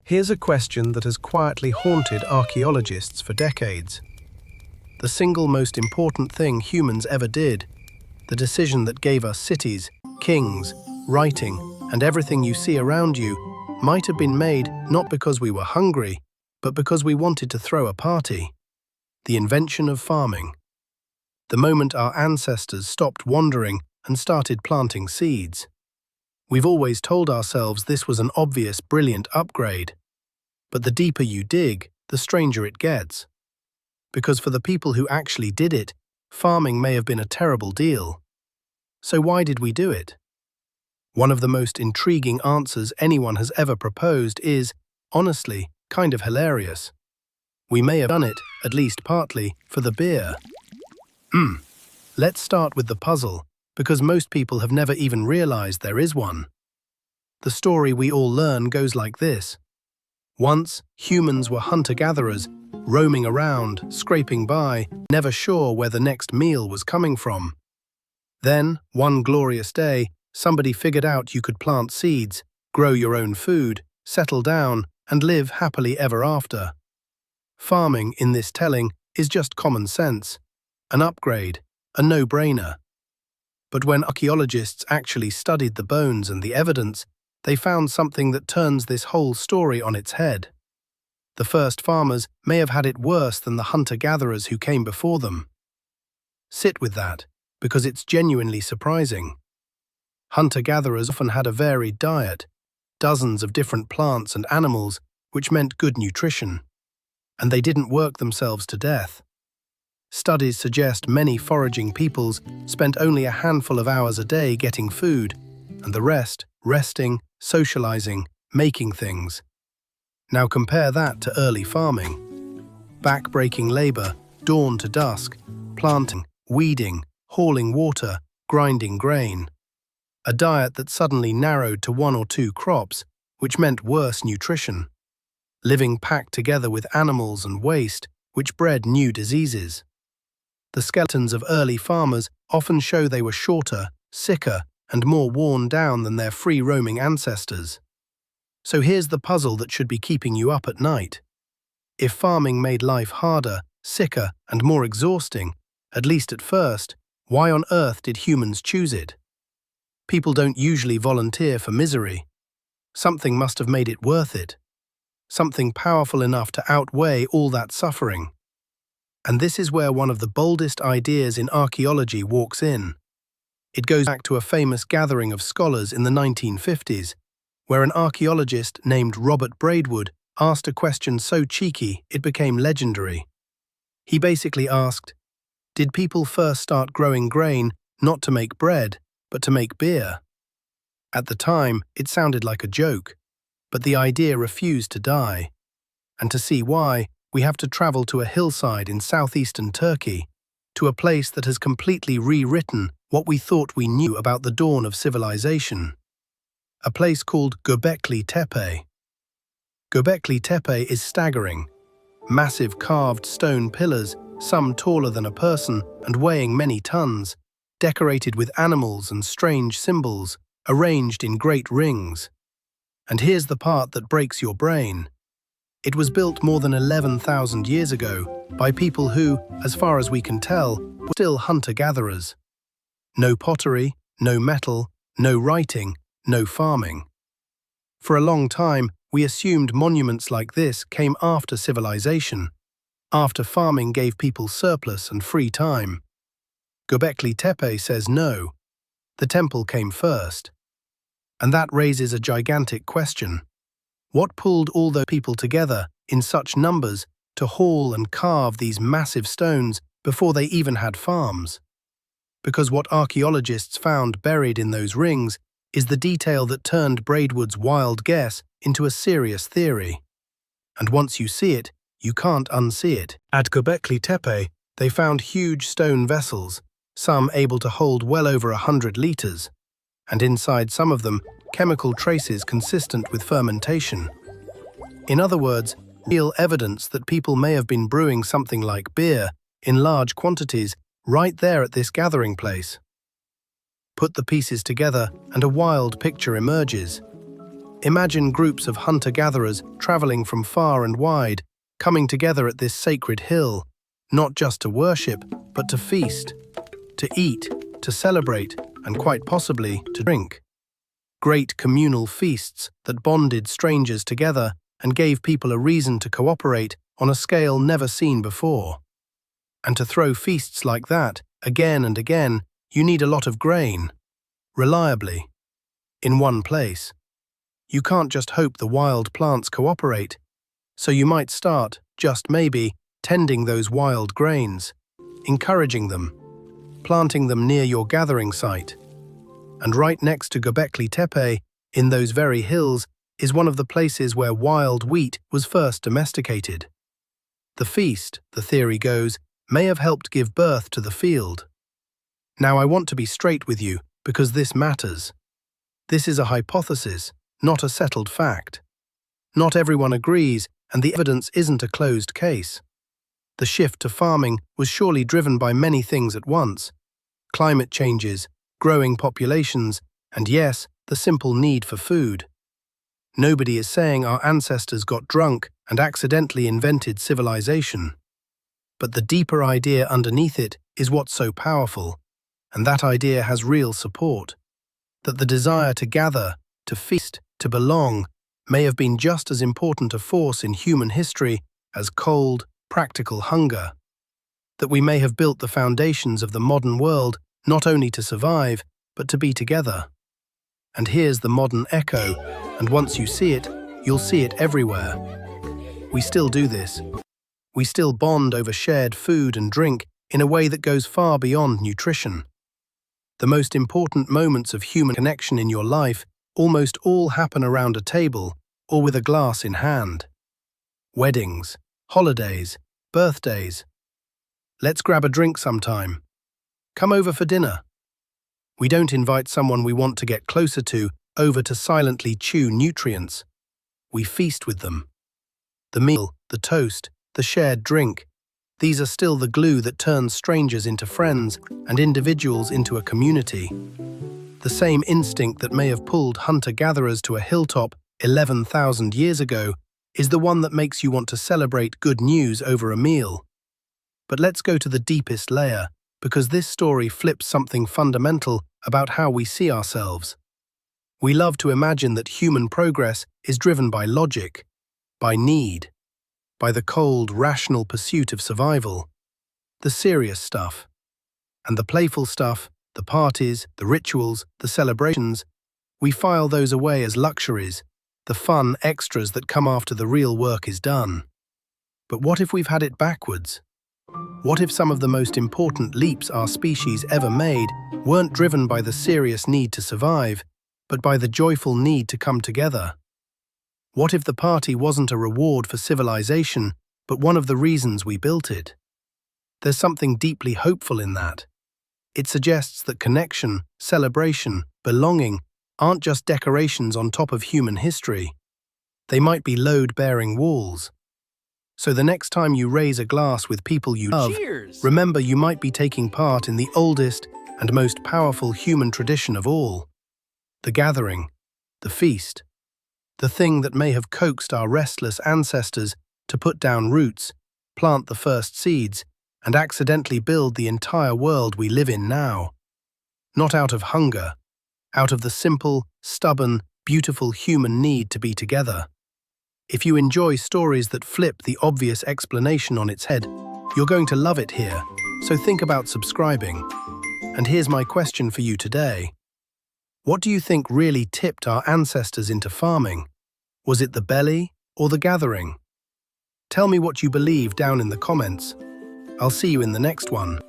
Here's a question that has quietly haunted archaeologists for decades. The single most important thing humans ever did, the decision that gave us cities, kings, writing, and everything you see around you, might have been made not because we were hungry, but because we wanted to throw a party. The invention of farming. The moment our ancestors stopped wandering and started planting seeds. We've always told ourselves this was an obvious, brilliant upgrade. But the deeper you dig, the stranger it gets. Because for the people who actually did it, farming may have been a terrible deal. So why did we do it? One of the most intriguing answers anyone has ever proposed is, honestly, kind of hilarious. We may have done it, at least partly, for the beer. Let's start with the puzzle, because most people have never even realized there is one. The story we all learn goes like this. Once, humans were hunter-gatherers, roaming around, scraping by, never sure where the next meal was coming from. Then, one glorious day, somebody figured out you could plant seeds, grow your own food, settle down, and live happily ever after. Farming, in this telling, is just common sense, an upgrade, a no-brainer. But when archaeologists actually studied the bones and the evidence, they found something that turns this whole story on its head. The first farmers may have had it worse than the hunter-gatherers who came before them. Sit with that, because it's genuinely surprising. Hunter-gatherers often had a varied diet, dozens of different plants and animals, which meant good nutrition. And they didn't work themselves to death. Studies suggest many foraging peoples spent only a handful of hours a day getting food, and the rest, resting, socializing, making things. Now compare that to early farming. Back-breaking labor, dawn to dusk, planting, weeding, hauling water, grinding grain. A diet that suddenly narrowed to 1 or 2 crops, which meant worse nutrition. Living packed together with animals and waste, which bred new diseases. The skeletons of early farmers often show they were shorter, sicker, and more worn down than their free-roaming ancestors. So here's the puzzle that should be keeping you up at night. If farming made life harder, sicker, and more exhausting, at least at first, why on earth did humans choose it? People don't usually volunteer for misery. Something must have made it worth it. Something powerful enough to outweigh all that suffering. And this is where one of the boldest ideas in archaeology walks in. It goes back to a famous gathering of scholars in the 1950s, where an archaeologist named Robert Braidwood asked a question so cheeky it became legendary. He basically asked, did people first start growing grain not to make bread, but to make beer? At the time, it sounded like a joke, but the idea refused to die. And to see why, we have to travel to a hillside in southeastern Turkey, to a place that has completely rewritten what we thought we knew about the dawn of civilization. A place called Göbekli Tepe. Göbekli Tepe is staggering. Massive carved stone pillars, some taller than a person and weighing many tons, decorated with animals and strange symbols, arranged in great rings. And here's the part that breaks your brain. It was built more than 11,000 years ago by people who, as far as we can tell, were still hunter-gatherers. No pottery, no metal, no writing, no farming. For a long time, we assumed monuments like this came after civilization, after farming gave people surplus and free time. Göbekli Tepe says no. The temple came first. And that raises a gigantic question. What pulled all those people together in such numbers to haul and carve these massive stones before they even had farms? Because what archaeologists found buried in those rings is the detail that turned Braidwood's wild guess into a serious theory. And once you see it, you can't unsee it. At Göbekli Tepe, they found huge stone vessels, some able to hold well over 100 liters, and inside some of them, chemical traces consistent with fermentation. In other words, real evidence that people may have been brewing something like beer in large quantities right there at this gathering place. Put the pieces together and a wild picture emerges. Imagine groups of hunter-gatherers traveling from far and wide, coming together at this sacred hill, not just to worship, but to feast, to eat, to celebrate, and quite possibly to drink. Great communal feasts that bonded strangers together and gave people a reason to cooperate on a scale never seen before. And to throw feasts like that, again and again, you need a lot of grain, reliably, in one place. You can't just hope the wild plants cooperate, so you might start, just maybe, tending those wild grains, encouraging them, planting them near your gathering site. And right next to Göbekli Tepe, in those very hills, is one of the places where wild wheat was first domesticated. The feast, the theory goes, may have helped give birth to the field. Now I want to be straight with you, because this matters. This is a hypothesis, not a settled fact. Not everyone agrees, and the evidence isn't a closed case. The shift to farming was surely driven by many things at once: climate changes, growing populations, and yes, the simple need for food. Nobody is saying our ancestors got drunk and accidentally invented civilization. But the deeper idea underneath it is what's so powerful, and that idea has real support. That the desire to gather, to feast, to belong, may have been just as important a force in human history as cold, practical hunger. That we may have built the foundations of the modern world not only to survive, but to be together. And here's the modern echo, and once you see it, you'll see it everywhere. We still do this. We still bond over shared food and drink in a way that goes far beyond nutrition. The most important moments of human connection in your life almost all happen around a table or with a glass in hand. Weddings, holidays, birthdays. Let's grab a drink sometime. Come over for dinner. We don't invite someone we want to get closer to over to silently chew nutrients. We feast with them. The meal, the toast, the shared drink, these are still the glue that turns strangers into friends and individuals into a community. The same instinct that may have pulled hunter-gatherers to a hilltop 11,000 years ago is the one that makes you want to celebrate good news over a meal. But let's go to the deepest layer, because this story flips something fundamental about how we see ourselves. We love to imagine that human progress is driven by logic, by need, by the cold, rational pursuit of survival. The serious stuff, and the playful stuff, the parties, the rituals, the celebrations, we file those away as luxuries, the fun extras that come after the real work is done. But what if we've had it backwards? What if some of the most important leaps our species ever made weren't driven by the serious need to survive, but by the joyful need to come together? What if the party wasn't a reward for civilization, but one of the reasons we built it? There's something deeply hopeful in that. It suggests that connection, celebration, belonging aren't just decorations on top of human history. They might be load-bearing walls. So the next time you raise a glass with people you love, Cheers! remember you might be taking part in the oldest and most powerful human tradition of all. The gathering, the feast, the thing that may have coaxed our restless ancestors to put down roots, plant the first seeds, and accidentally build the entire world we live in now. Not out of hunger, out of the simple, stubborn, beautiful human need to be together. If you enjoy stories that flip the obvious explanation on its head, you're going to love it here, so think about subscribing. And here's my question for you today. What do you think really tipped our ancestors into farming? Was it the belly or the gathering? Tell me what you believe down in the comments. I'll see you in the next one.